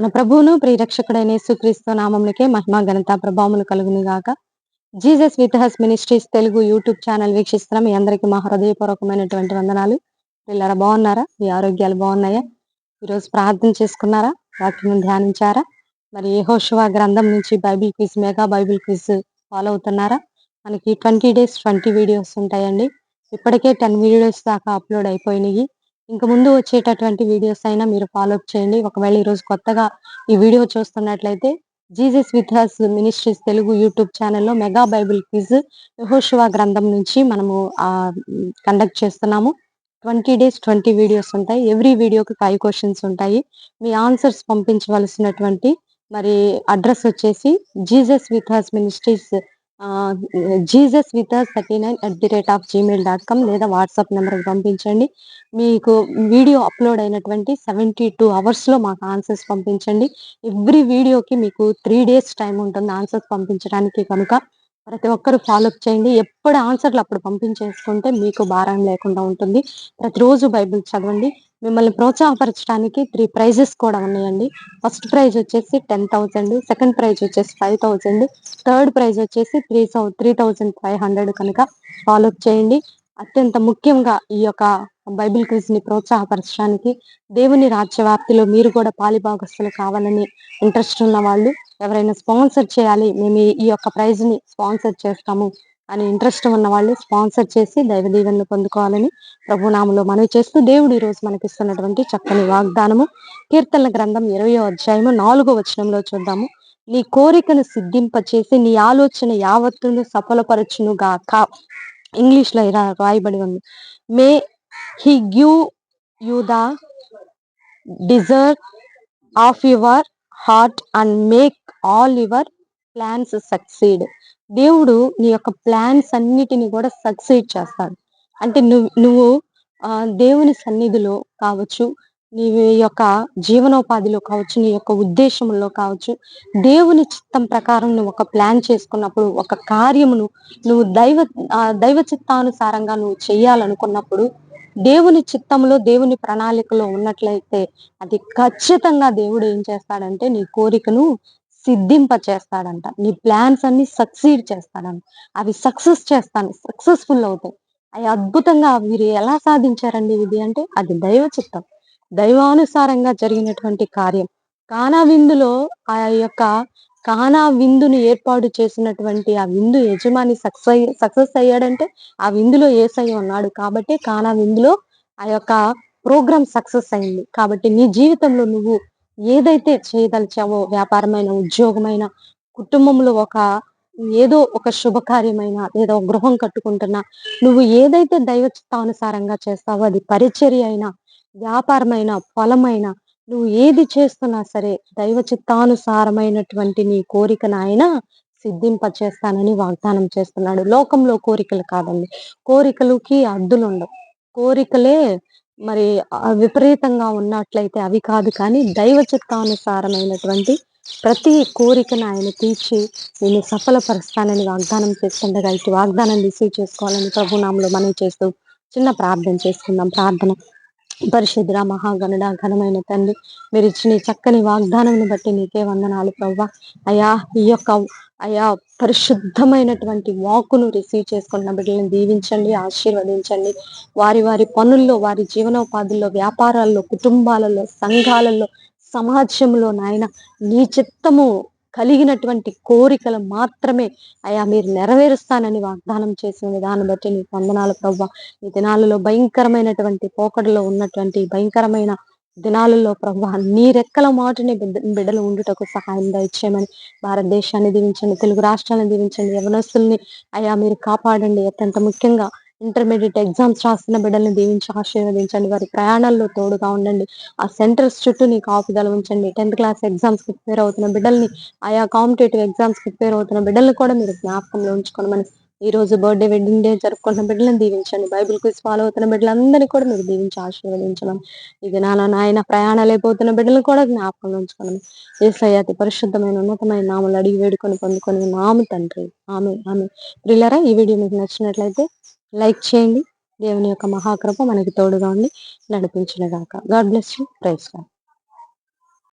మన ప్రభువును ప్రియరక్షకుడైన యేసుక్రీస్తు నామమునకే మహిమ ఘనత ప్రభావములు కలుగును గాక. Jesus with has ministries Telugu YouTube channel వీక్షిస్తున్న మీ అందరికీ మా హృదయపూర్వకమైనటువంటి వందనాలు. పిల్లరా బాగున్నారా? మీ ఆరోగ్యాలు బాగున్నాయా? ఈరోజు ప్రార్థన చేసుకున్నారా? వాక్యం ధ్యానించారా? మరి యెహోషువ గ్రంథం నుంచి Bible quiz, mega Bible quiz follow అవుతున్నారా? మనకి 20 డేస్ 20 వీడియోస్ ఉంటాయండి. ఇప్పటికే 10 వీడియోస్ దాకా అప్లోడ్ అయిపోయినాయి. ఇంక ముందు వచ్చేటటువంటి వీడియోస్ అయినా మీరు ఫాలో అప్ చేయండి. ఒకవేళ ఈరోజు కొత్తగా ఈ వీడియో చూస్తున్నట్లయితే Jesus with has ministries Telugu YouTube ఛానల్‌లో మెగా బైబిల్ క్విజ్ యెహోషువ గ్రంథం నుంచి మనము కండక్ట్ చేస్తున్నాము. 20 డేస్ 20 వీడియోస్ ఉంటాయి. ఎవ్రీ వీడియోకి 5 క్వెషన్స్ ఉంటాయి. మీ ఆన్సర్స్ పంపించవలసినటువంటి మరి అడ్రస్ వచ్చేసి Jesus with has ministries Jesus with has 39@gmail.com లేదా వాట్సాప్ నెంబర్‌కి పంపించండి. మీకు వీడియో అప్లోడ్ అయినటువంటి 72 అవర్స్‌లో మాకు ఆన్సర్స్ పంపించండి. ఎవ్రీ వీడియోకి మీకు 3 డేస్ టైం ఉంటుంది ఆన్సర్స్ పంపించడానికి కనుక ప్రతి ఒక్కరు ఫాలో అప్ చేయండి. ఎప్పుడు ఆన్సర్‌లు అప్పుడు పంపించేసుకుంటే మీకు భారం లేకుండా ఉంటుంది. ప్రతిరోజు బైబిల్ చదవండి. మిమ్మల్ని ప్రోత్సాహపరచడానికి 3 ప్రైజెస్ కూడా ఉన్నాయండి. ఫస్ట్ ప్రైజ్ వచ్చేసి 10,000, సెకండ్ ప్రైజ్ వచ్చేసి 5,000, థర్డ్ ప్రైజ్ వచ్చేసి 3,500 కనుక ఫాలో అప్ చేయండి. అత్యంత ముఖ్యంగా ఈ యొక్క బైబిల్ క్విజ్‌ని ప్రోత్సాహపరచడానికి, దేవుని రాజ్య వ్యాప్తిలో మీరు కూడా పాలిభాగస్తులు కావాలని ఇంట్రెస్ట్ ఉన్న వాళ్ళు, ఎవరైనా స్పాన్సర్ చేయాలి, మేము ఈ యొక్క ప్రైజ్‌ని స్పాన్సర్ చేస్తాము అని ఇంట్రెస్ట్ ఉన్నవాళ్ళు స్పాన్సర్ చేసి దైవ దీవెనలు పొందుకోవాలని ప్రభునామములో మనవి చేస్తూ, దేవుడు ఈరోజు మనకిస్తున్నటువంటి చక్కని వాగ్దానము కీర్తనల గ్రంథం 20వ అధ్యాయము 4వ వచనంలో చూద్దాము. నీ కోరికను సిద్ధింపచేసి నీ ఆలోచన యావత్తును సఫలపరచును గాక. ఇంగ్లీష్‌లో ఇలా రాయబడి ఉంది. May he give you the desire of your heart and make all your plans succeed. దేవుడు నీ యొక్క ప్లాన్స్ అన్నిటిని కూడా సక్సీడ్ చేస్తాడు. అంటే నువ్వు దేవుని సన్నిధిలో కావచ్చు, నీ యొక్క జీవనోపాధిలో కావచ్చు, నీ యొక్క ఉద్దేశంలో కావచ్చు, దేవుని చిత్తం ప్రకారం నువ్వు ఒక ప్లాన్ చేసుకున్నప్పుడు, ఒక కార్యమును నువ్వు దైవ చిత్తానుసారంగా నువ్వు చేయాలనుకున్నప్పుడు, దేవుని చిత్తంలో, దేవుని ప్రణాళికలో ఉన్నట్లయితే అది ఖచ్చితంగా దేవుడు ఏం చేస్తాడంటే నీ కోరికను సిద్ధింప చేస్తాడంట. నీ ప్లాన్స్ అన్ని సక్సీడ్ చేస్తాడంట. అవి సక్సెస్‌ఫుల్ అవుతాయి. అయి అద్భుతంగా మీరు ఎలా సాధించారండి ఇది అంటే అది దైవ చిత్తం. దైవానుసారంగా జరిగినటువంటి కార్యం. కానా విందులో ఆ యొక్క కానా విందుని ఏర్పాటు చేసినటువంటి ఆ విందు యజమాని సక్సెస్ అయ్యాడంటే ఆ విందులో యేసయ్య ఉన్నాడు కాబట్టి కానా విందులో ఆ యొక్క ప్రోగ్రామ్ సక్సెస్ అయింది. కాబట్టి నీ జీవితంలో నువ్వు ఏదైతే చేయదలిచావో, వ్యాపారమైన, ఉద్యోగమైన, కుటుంబంలో ఏదో ఒక శుభకార్యమైన లేదా ఒక గృహం కట్టుకుంటున్నా, నువ్వు ఏదైతే దైవ చిత్తానుసారంగా చేస్తావో అది పరిచర్య అయినా, వ్యాపారమైన, పొలమైన, నువ్వు ఏది చేస్తున్నా సరే దైవ చిత్తానుసారమైనటువంటి నీ కోరికను ఆయన సిద్ధింప చేస్తానని వాగ్దానం చేస్తున్నాడు. లోకంలో కోరికలు కాదండి. కోరికలకి హద్దులుండవు. కోరికలే మరి విపరీతంగా ఉన్నట్లయితే అవి కాదు, కానీ దైవ చిత్తానుసారమైనటువంటి ప్రతి కోరికను ఆయన తీర్చి నేను సఫలపరుస్తానని వాగ్దానం చేస్తుండగా ఇటు వాగ్దానం రిసీవ్ చేసుకోవాలని ప్రభునామములో మనవి చేస్తూ చిన్న ప్రార్థన చేసుకుందాం. ప్రార్థన. పరిశుద్ధ మహాగణుడ ఘనమైన తండ్రి, మీరు ఇచ్చిన ఈ చక్కని వాగ్దానంని బట్టి నీకే వందనాలు ప్రభువా. అయ్యా ఈ యొక్క అయ్యా పరిశుద్ధమైనటువంటి వాక్కును రిసీవ్ చేసుకున్న బిడ్డలను దీవించండి, ఆశీర్వదించండి. వారి వారి పనుల్లో, వారి జీవనోపాధుల్లో, వ్యాపారాల్లో, కుటుంబాలలో, సంఘాలలో, సమాజంలో నాయన నీ చిత్తము కలిగినటువంటి కోరికలు మాత్రమే అయ్యా మీరు నెరవేరుస్తానని వాగ్దానం చేసిన విధానం బట్టి నీకు వందనాలు ప్రభువా. ఈ దినాలలో భయంకరమైనటువంటి పోకడలో ఉన్నటువంటి భయంకరమైన దినాలలో ప్రభువా నీ రెక్కల మాటని బిడ్డలు ఉండుటకు సహాయం దయచేయమని భారతదేశాన్ని దీవించండి, తెలుగు రాష్ట్రాలను దీవించండి, యవనస్తుల్ని అయ్యా మీరు కాపాడండి. అత్యంత ముఖ్యంగా ఇంటర్మీడియట్ ఎగ్జామ్స్ రాస్తున్న బిడ్డల్ని దీవించి ఆశీర్వదించండి. వారి ప్రయాణాల్లో తోడుగా ఉండండి. ఆ సెంటర్స్ చుట్టూ నీ కాపుదల ఉంచండి. 10th క్లాస్ ఎగ్జామ్స్ కి ప్రిపేర్ అవుతున్న బిడ్డల్ని, ఆయా కాంపిటేటివ్ ఎగ్జామ్స్ కి ప్రిపేర్ అవుతున్న బిడ్డల్ని కూడా మీరు జ్ఞాపకంలో ఉంచుకోమని, ఈ రోజు బర్త్డే, వెడ్డింగ్ డే జరుపుకుంటున్న బిడ్డలను దీవించండి. బైబిల్ క్విజ్ ఫాలో అవుతున్న బిడ్డలందరినీ కూడా మీరు దీవించి ఆశీర్వదించమని, ఈ దినాన నాయన ప్రయాణాలైపోతున్న బిడ్డలను కూడా జ్ఞాపకంలో ఉంచుకోమని యేసయ్య అతి పరిశుద్ధమైన ఉన్నతమైన నామములో అడిగి వేడుకొని పొందుకొని నాము తండ్రి. ఆమేన్, ఆమేన్. ప్రియులారా, ఈ వీడియో మీకు నచ్చినట్లయితే లైక్ చేయండి. దేవుని యొక్క మహాకృప మనకి తోడుగా ఉండి నడిపించును గాక. God bless you. Praise lord.